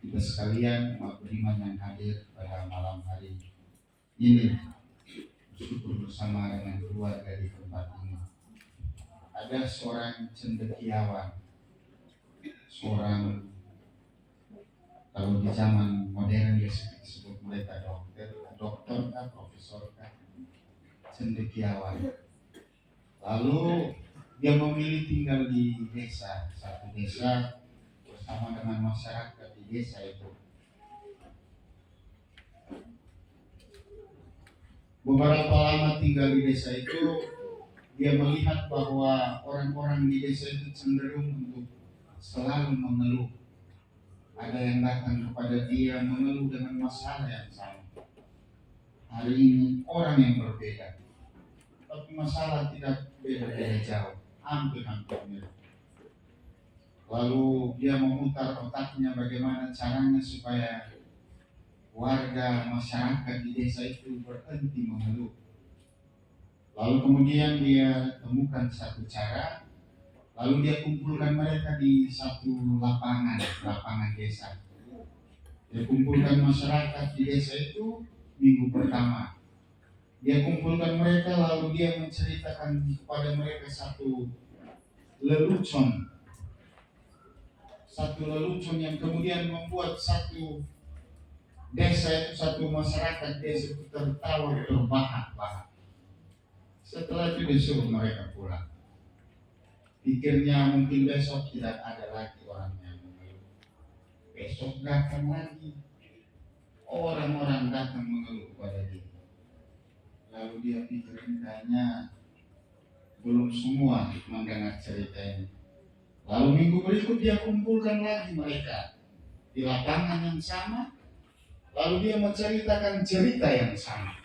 kita sekalian, umat beriman yang hadir pada malam hari ini, bersyukur bersama dengan keluarga di tempat ini. Ada seorang cendekiawan, seorang, kalau di zaman modern dia disebut mereka dokter kah, profesor kah, cendekiawan. Lalu dia memilih tinggal di desa, satu desa bersama dengan masyarakat di desa itu. Beberapa lama tinggal di desa itu, dia melihat bahwa orang-orang di desa itu cenderung untuk selalu mengeluh. Ada yang datang kepada dia mengeluh dengan masalah yang sama. Hari ini orang yang berbeda, tapi masalah tidak beda-beda jauh, hampir-hampir mirip. Lalu dia memutar otaknya bagaimana caranya supaya warga masyarakat di desa itu berhenti mengeluh. Lalu kemudian dia temukan satu cara, lalu dia kumpulkan mereka di satu lapangan desa. Dia kumpulkan masyarakat di desa itu minggu pertama. Dia kumpulkan mereka, lalu dia menceritakan kepada mereka satu lelucon yang kemudian membuat satu desa itu, satu masyarakat desa itu tertawa terbahak-bahak. Setelah itu disuruh mereka pulang. Pikirnya mungkin besok tidak ada lagi orang yang mengeluh. Besok datang lagi orang-orang datang mengeluh pada dia. Lalu dia pikir kayaknya belum semua mendengar cerita ini. Lalu minggu berikut dia kumpulkan lagi mereka di lapangan yang sama. Lalu dia menceritakan cerita yang sama,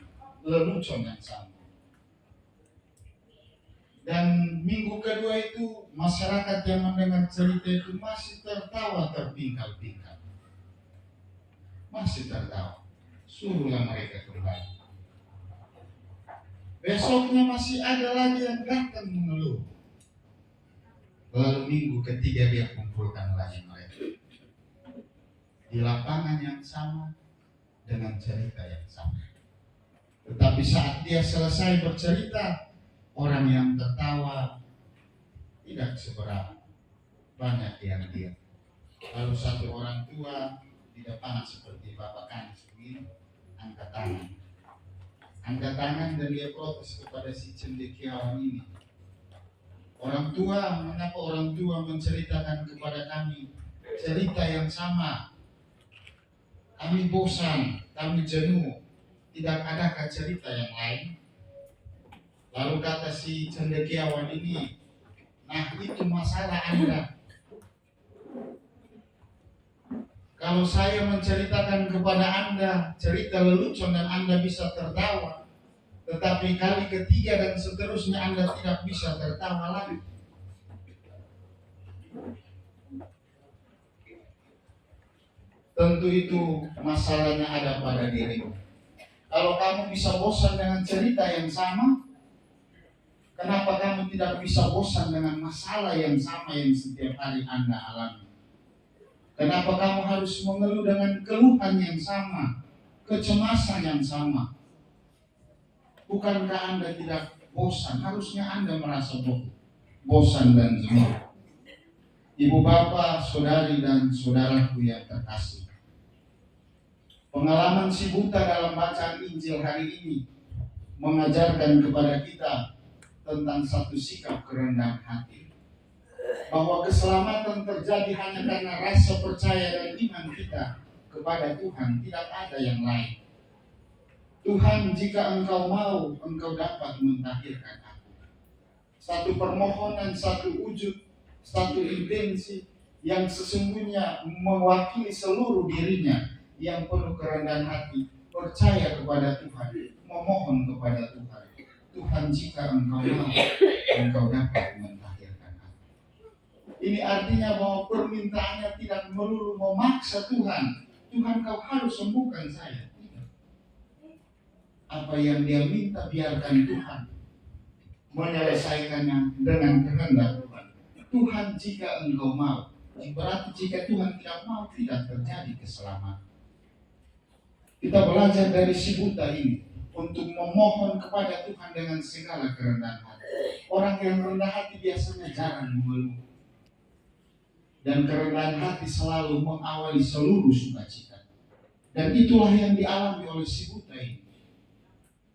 lelucon yang sama. Dan minggu kedua itu masyarakat yang mendengar cerita itu masih tertawa terpingkal-pingkal. Masih tertawa. Suruhlah mereka kembali. Besoknya masih ada lagi yang datang mengeluh. Lalu minggu ketiga dia kumpulkan lagi mereka di lapangan yang sama dengan cerita yang sama. Tetapi saat dia selesai bercerita, orang yang tertawa tidak seberapa, banyak yang diam. Lalu satu orang tua di depan seperti Bapak Kanis begini, angkat tangan dan dia protes kepada si cendekiawan ini. Orang tua, mengapa orang tua menceritakan kepada kami cerita yang sama? Kami bosan, kami jenuh, tidak adakah cerita yang lain? Lalu kata si cendekiawan ini, nah itu masalah Anda. Kalau saya menceritakan kepada Anda cerita lelucon dan Anda bisa tertawa, tetapi kali ketiga dan seterusnya Anda tidak bisa tertawa lagi. Tentu itu masalahnya ada pada dirimu. Kalau kamu bisa bosan dengan cerita yang sama, kenapa kamu tidak bisa bosan dengan masalah yang sama yang setiap hari Anda alami? Kenapa kamu harus mengeluh dengan keluhan yang sama, kecemasan yang sama? Bukankah Anda tidak bosan? Harusnya Anda merasa bosan dan jenuh. Ibu bapak, saudari dan saudaraku yang terkasih, pengalaman si buta dalam bacaan Injil hari ini mengajarkan kepada kita tentang satu sikap kerendahan hati. Bahwa keselamatan terjadi hanya karena rasa percaya dan iman kita kepada Tuhan, tidak ada yang lain. Tuhan, jika Engkau mau, Engkau dapat mentahirkan aku. Satu permohonan, satu wujud, satu intensi yang sesungguhnya mewakili seluruh dirinya yang penuh kerendahan hati, percaya kepada Tuhan, memohon kepada Tuhan. Tuhan, jika Engkau mau, Engkau dapat mentahirkan aku. Ini artinya bahwa permintaannya tidak melulu memaksa Tuhan. Tuhan, Kau harus sembuhkan saya. Apa yang dia minta biarkan Tuhan menyelesaikannya dengan kehendak Tuhan. Tuhan, jika Engkau mau, Berarti jika Tuhan tidak mau, tidak terjadi keselamatan. Kita belajar dari si buta ini untuk memohon kepada Tuhan dengan segala kerendahan hati. Orang yang rendah hati biasanya jarang mengeluh, dan kerendahan hati selalu mengawali seluruh sukacita. Dan itulah yang dialami oleh si buta ini.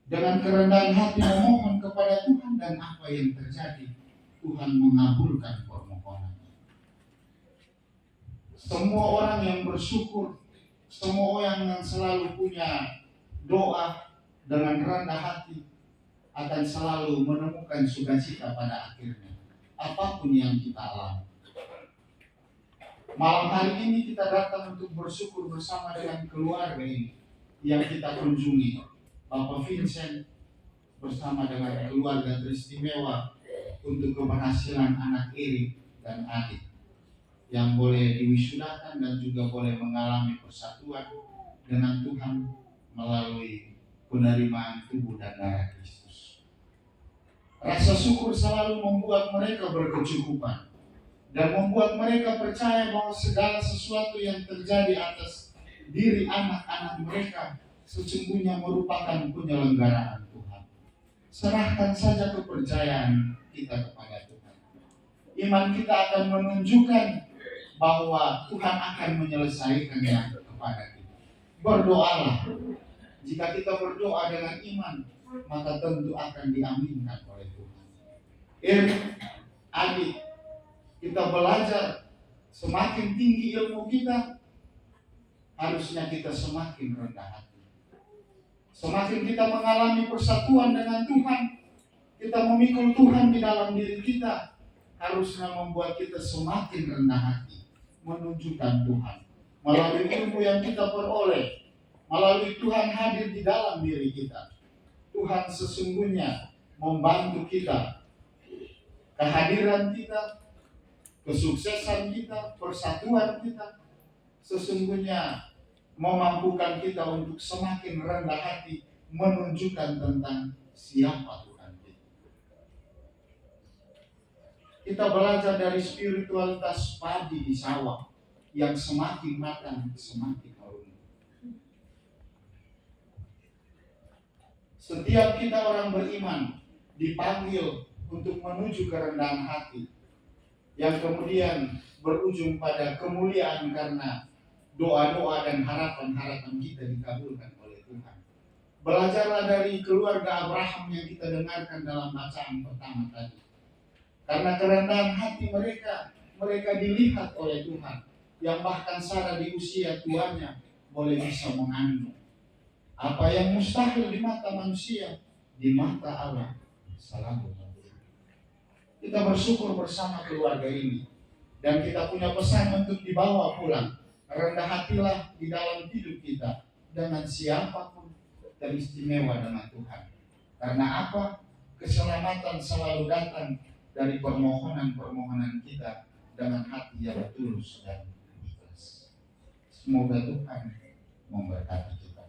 Dengan kerendahan hati memohon kepada Tuhan, dan apa yang terjadi? Tuhan mengabulkan permohonannya. Semua orang yang bersyukur, semua orang yang selalu punya doa dengan rendah hati akan selalu menemukan sukacita pada akhirnya, apapun yang kita alami. Malam hari ini kita datang untuk bersyukur bersama dengan keluarga ini yang kita kunjungi. Bapak Vincent bersama dengan keluarga teristimewa untuk keberhasilan anak Erik dan adik yang boleh diwisudakan dan juga boleh mengalami persatuan dengan Tuhan melalui penerimaan tubuh dan darah Kristus. Rasa syukur selalu membuat mereka berkecukupan dan membuat mereka percaya bahwa segala sesuatu yang terjadi atas diri anak-anak mereka sesungguhnya merupakan penyelenggaraan Tuhan. Serahkan saja kepercayaan kita kepada Tuhan. Iman kita akan menunjukkan bahwa Tuhan akan menyelesaikannya kepada kita. Berdoalah. Jika kita berdoa dengan iman, maka tentu akan diaminkan oleh Tuhan. Adik, kita belajar semakin tinggi ilmu kita, harusnya kita semakin rendah hati. Semakin kita mengalami persatuan dengan Tuhan, kita memikul Tuhan di dalam diri kita, harusnya membuat kita semakin rendah hati, menunjukkan Tuhan. Melalui ilmu yang kita peroleh, melalui Tuhan hadir di dalam diri kita, Tuhan sesungguhnya membantu kita. Kehadiran kita, kesuksesan kita, persatuan kita, sesungguhnya memampukan kita untuk semakin rendah hati, menunjukkan tentang siapa Tuhan kita. Kita belajar dari spiritualitas padi di sawah yang semakin matang, semakin harum. Setiap kita orang beriman dipanggil untuk menuju kerendahan hati yang kemudian berujung pada kemuliaan karena doa-doa dan harapan-harapan kita dikabulkan oleh Tuhan. Belajarlah dari keluarga Abraham yang kita dengarkan dalam bacaan pertama tadi. Karena kerendahan hati mereka dilihat oleh Tuhan, yang bahkan Sarah di usia tuanya boleh bisa mengandung. Apa yang mustahil di mata manusia, di mata Allah selalu mungkin. Kita bersyukur bersama keluarga ini, dan kita punya pesan untuk dibawa pulang. Rendah hatilah di dalam hidup kita dengan siapapun, teristimewa dengan Tuhan. Karena apa? Keselamatan selalu datang dari permohonan-permohonan kita dengan hati yang tulus dan ikhlas. Semoga Tuhan memberkati kita.